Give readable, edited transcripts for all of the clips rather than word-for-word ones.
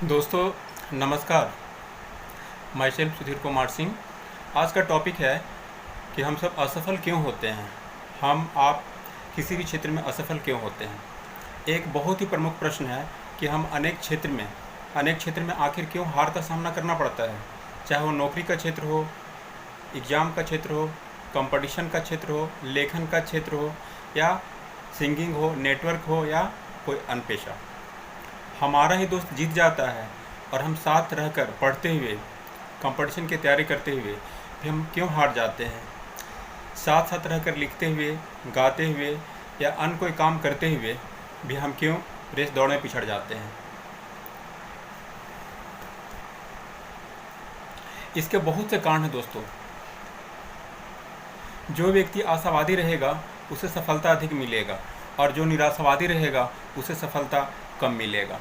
दोस्तों नमस्कार। मैं सेल्फ सुधीर कुमार सिंह। आज का टॉपिक है कि हम सब असफल क्यों होते हैं। हम आप किसी भी क्षेत्र में असफल क्यों होते हैं। एक बहुत ही प्रमुख प्रश्न है कि हम अनेक क्षेत्र में आखिर क्यों हार का सामना करना पड़ता है। चाहे वो नौकरी का क्षेत्र हो, एग्ज़ाम का क्षेत्र हो, कंपटीशन का क्षेत्र हो, लेखन का क्षेत्र हो, या सिंगिंग हो, नेटवर्क हो, या कोई अन्य पेशा। हमारा ही दोस्त जीत जाता है और हम साथ रहकर पढ़ते हुए, कंपटीशन की तैयारी करते हुए भी हम क्यों हार जाते हैं। साथ साथ रहकर लिखते हुए, गाते हुए या अन्य कोई काम करते हुए भी हम क्यों रेस दौड़ में पिछड़ जाते हैं। इसके बहुत से कारण हैं दोस्तों। जो व्यक्ति आशावादी रहेगा उसे सफलता अधिक मिलेगा, और जो निराशावादी रहेगा उसे सफलता कम मिलेगा।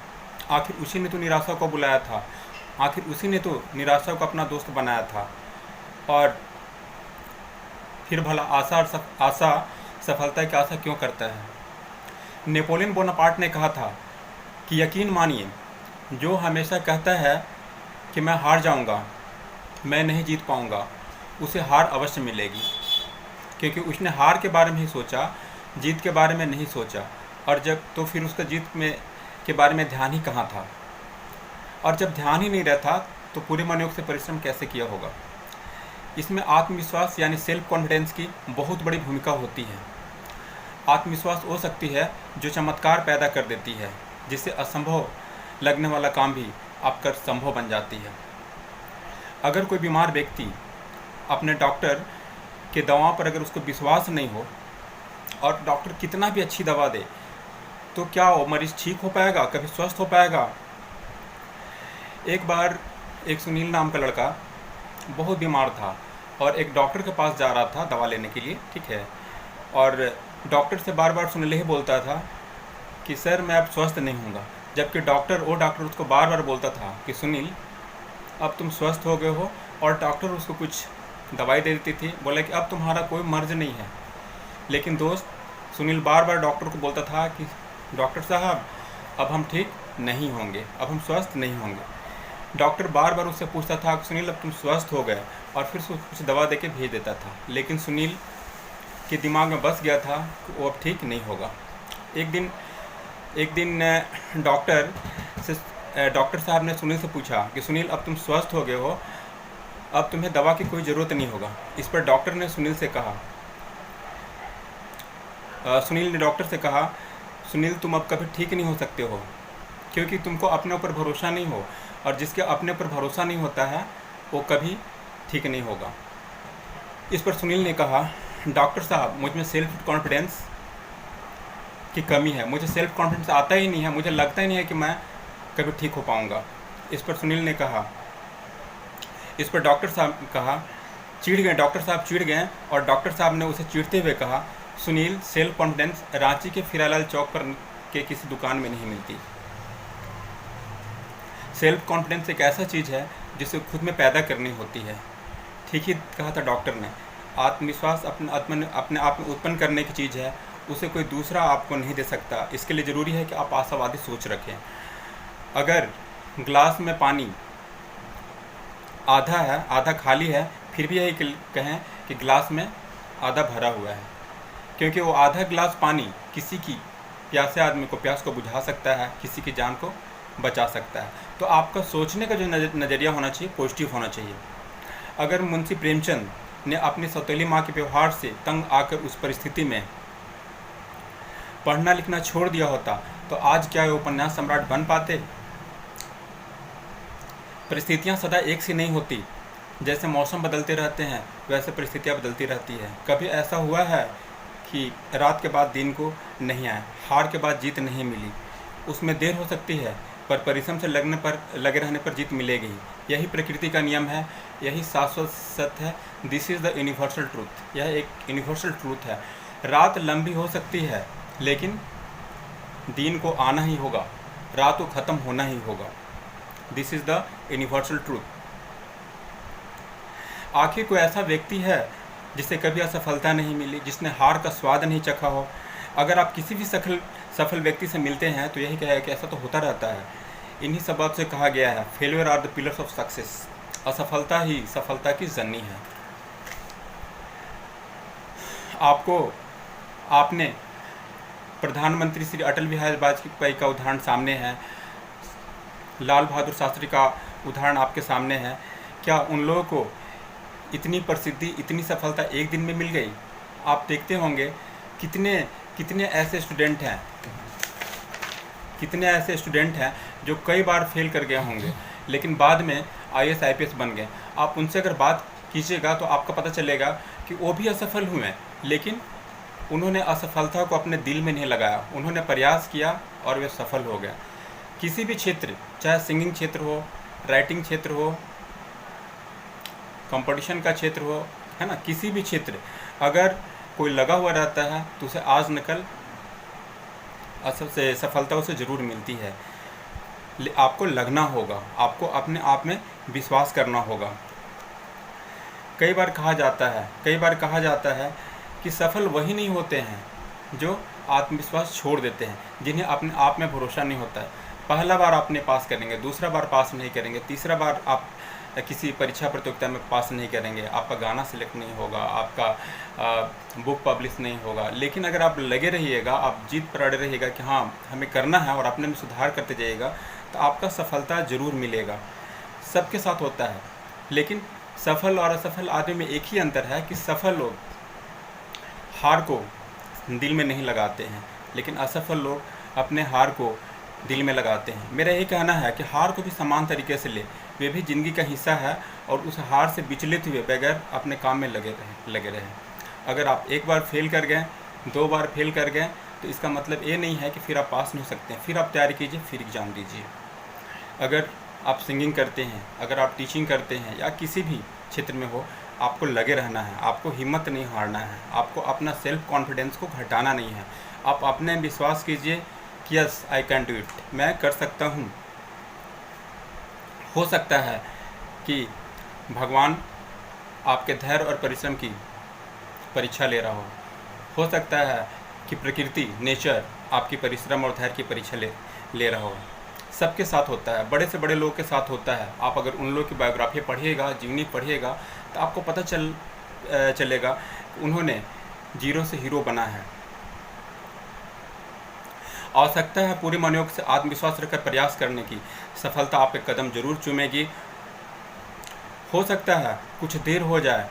आखिर उसी ने तो निराशा को बुलाया था, आखिर उसी ने तो निराशा को अपना दोस्त बनाया था। और फिर भला आशा सफलता की आशा क्यों करता है। नेपोलियन बोनापार्ट ने कहा था कि यकीन मानिए, जो हमेशा कहता है कि मैं हार जाऊंगा, मैं नहीं जीत पाऊंगा, उसे हार अवश्य मिलेगी। क्योंकि उसने हार के बारे में ही सोचा, जीत के बारे में नहीं सोचा। और जब तो फिर उसका जीत में के बारे में ध्यान ही कहाँ था। और जब ध्यान ही नहीं रहता तो पूरे मनयोग से परिश्रम कैसे किया होगा। इसमें आत्मविश्वास यानी सेल्फ कॉन्फिडेंस की बहुत बड़ी भूमिका होती है। आत्मविश्वास हो सकती है जो चमत्कार पैदा कर देती है, जिससे असंभव लगने वाला काम भी आपका संभव बन जाती है। अगर कोई बीमार व्यक्ति अपने डॉक्टर के दवाओं पर अगर उसको विश्वास नहीं हो और डॉक्टर कितना भी अच्छी दवा दे, तो क्या वो मरीज़ ठीक हो पाएगा, कभी स्वस्थ हो पाएगा। एक बार एक सुनील नाम का लड़का बहुत बीमार था और एक डॉक्टर के पास जा रहा था दवा लेने के लिए, ठीक है। और डॉक्टर से बार बार सुनील ही बोलता था कि सर मैं अब स्वस्थ नहीं हूँगा, जबकि वो डॉक्टर उसको बार बार बोलता था कि सुनील अब तुम स्वस्थ हो गए हो। और डॉक्टर उसको कुछ दवाई दे देती थी, बोला कि अब तुम्हारा कोई मर्ज नहीं है। लेकिन दोस्त, सुनील बार बार डॉक्टर को बोलता था कि डॉक्टर साहब अब हम ठीक नहीं होंगे, अब हम स्वस्थ नहीं होंगे। डॉक्टर बार बार उससे पूछता था कि सुनील अब तुम स्वस्थ हो गए, और फिर उसको कुछ दवा देके भेज देता था। लेकिन सुनील के दिमाग में बस गया था कि वो अब ठीक नहीं होगा। एक दिन डॉक्टर साहब ने सुनील से पूछा कि सुनील अब तुम स्वस्थ हो गए हो, अब तुम्हें दवा की कोई ज़रूरत नहीं होगा। इस पर डॉक्टर ने सुनील ने डॉक्टर से कहा सुनील तुम अब कभी ठीक नहीं हो सकते हो, क्योंकि तुमको अपने ऊपर भरोसा नहीं हो, और जिसके अपने ऊपर भरोसा नहीं होता है वो कभी ठीक नहीं होगा। इस पर सुनील ने कहा डॉक्टर साहब मुझ में सेल्फ कॉन्फिडेंस की कमी है, मुझे सेल्फ कॉन्फिडेंस आता ही नहीं है, मुझे लगता ही नहीं है कि मैं कभी ठीक हो पाऊँगा। इस पर डॉक्टर साहब चिढ़ गए और डॉक्टर साहब ने उसे चिढ़ते हुए कहा सुनील सेल्फ कॉन्फिडेंस रांची के फिरालाल चौक पर के किसी दुकान में नहीं मिलती। सेल्फ कॉन्फिडेंस एक ऐसा चीज़ है जिसे खुद में पैदा करनी होती है। ठीक ही कहा था डॉक्टर ने। आत्मविश्वास अपने आप में उत्पन्न करने की चीज़ है, उसे कोई दूसरा आपको नहीं दे सकता। इसके लिए ज़रूरी है कि आप आशावादी सोच रखें। अगर ग्लास में पानी आधा है, आधा खाली है, फिर भी यही कहें कि ग्लास में आधा भरा हुआ है, क्योंकि वो आधा ग्लास पानी किसी की प्यासे आदमी को प्यास को बुझा सकता है, किसी की जान को बचा सकता है। तो आपका सोचने का जो नज़रिया होना चाहिए पॉजिटिव होना चाहिए। अगर मुंशी प्रेमचंद ने अपनी सौतेली माँ के व्यवहार से तंग आकर उस परिस्थिति में पढ़ना लिखना छोड़ दिया होता तो आज क्या वो उपन्यास सम्राट बन पाते। परिस्थितियाँ सदा एक सी नहीं होती। जैसे मौसम बदलते रहते हैं वैसे परिस्थितियाँ बदलती रहती है। कभी ऐसा हुआ है कि रात के बाद दिन को नहीं आया, हार के बाद जीत नहीं मिली। उसमें देर हो सकती है पर परिश्रम से लगे रहने पर जीत मिलेगी। यही प्रकृति का नियम है, यही शाश्वत सत्य है। This is the universal truth. यह एक यूनिवर्सल ट्रूथ है। रात लंबी हो सकती है लेकिन दिन को आना ही होगा, रात को ख़त्म होना ही होगा। This is the universal truth. आखिर कोई ऐसा व्यक्ति है जिसे कभी असफलता नहीं मिली, जिसने हार का स्वाद नहीं चखा हो। अगर आप किसी भी सफल व्यक्ति से मिलते हैं तो यही कहे कि ऐसा तो होता रहता है, इन्हीं सबब से कहा गया है failure are the pillars of success. असफलता ही सफलता की जननी है। आपने प्रधानमंत्री श्री अटल बिहारी वाजपेयी का उदाहरण सामने है, लाल बहादुर शास्त्री का उदाहरण आपके सामने है। क्या उन लोगों को इतनी प्रसिद्धि, इतनी सफलता एक दिन में मिल गई? आप देखते होंगे कितने ऐसे स्टूडेंट हैं जो कई बार फेल कर गए होंगे, लेकिन बाद में IAS IPS बन गए। आप उनसे अगर बात कीजिएगा तो आपको पता चलेगा कि वो भी असफल हुए, लेकिन उन्होंने असफलता को अपने दिल में नहीं लगाया, उन्होंने प्रयास किया और वे सफल हो गए। किसी भी क्षेत्र, चाहे सिंगिंग क्षेत्र हो, राइटिंग क्षेत्र हो, कंपटीशन का क्षेत्र हो, है ना, किसी भी क्षेत्र अगर कोई लगा हुआ रहता है तो उसे आज न कल सफलता उसे ज़रूर मिलती है। आपको लगना होगा, आपको अपने आप में विश्वास करना होगा। कई बार कहा जाता है कि सफल वही नहीं होते हैं जो आत्मविश्वास छोड़ देते हैं, जिन्हें अपने आप में भरोसा नहीं होता है। पहला बार आपने पास करेंगे, दूसरा बार पास नहीं करेंगे, तीसरा बार आप किसी परीक्षा प्रतियोगिता में पास नहीं करेंगे, आपका गाना सिलेक्ट नहीं होगा, आपका बुक पब्लिश नहीं होगा। लेकिन अगर आप लगे रहिएगा, आप जीत पर अड़े रहिएगा कि हाँ हमें करना है और अपने में सुधार करते जाइएगा, तो आपका सफलता ज़रूर मिलेगा। सबके साथ होता है, लेकिन सफल और असफल आदमी में एक ही अंतर है कि सफल लोग हार को दिल में नहीं लगाते हैं, लेकिन असफल लोग अपने हार को दिल में लगाते हैं। मेरा यही कहना है कि हार को भी समान तरीके से ले, वे भी ज़िंदगी का हिस्सा है, और उस हार से विचलित हुए बगैर अपने काम में लगे रहें। अगर आप एक बार फेल कर गए, 2 बार फेल कर गए, तो इसका मतलब ये नहीं है कि फिर आप पास नहीं हो सकते हैं। फिर आप तैयारी कीजिए, फिर एग्ज़ाम दीजिए। अगर आप सिंगिंग करते हैं, अगर आप टीचिंग करते हैं, या किसी भी क्षेत्र में हो, आपको लगे रहना है, आपको हिम्मत नहीं हारना है, आपको अपना सेल्फ कॉन्फिडेंस को घटाना नहीं है। आप अपने विश्वास कीजिए कि yes I can do it, मैं कर सकता हूँ। हो सकता है कि भगवान आपके धैर्य और परिश्रम की परीक्षा ले रहा हो सकता है कि प्रकृति, नेचर आपकी परिश्रम और धैर्य की परीक्षा ले रहा हो। सबके साथ होता है, बड़े से बड़े लोग के साथ होता है। आप अगर उन लोगों की बायोग्राफी पढ़िएगा, जीवनी पढ़िएगा, तो आपको पता चलेगा उन्होंने जीरो से हीरो बना है। आवश्यकता है पूरे मनोयोग से आत्मविश्वास रखकर प्रयास करने की, सफलता आपके कदम जरूर चूमेगी। हो सकता है कुछ देर हो जाए,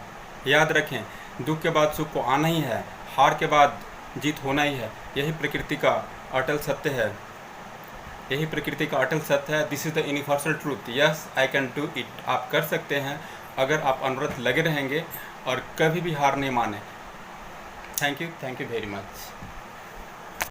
याद रखें दुख के बाद सुख को आना ही है, हार के बाद जीत होना ही है। यही प्रकृति का अटल सत्य है, this is the universal truth. Yes I can do it. आप कर सकते हैं अगर आप अनवरत लगे रहेंगे और कभी भी हार नहीं माने। Thank you very much.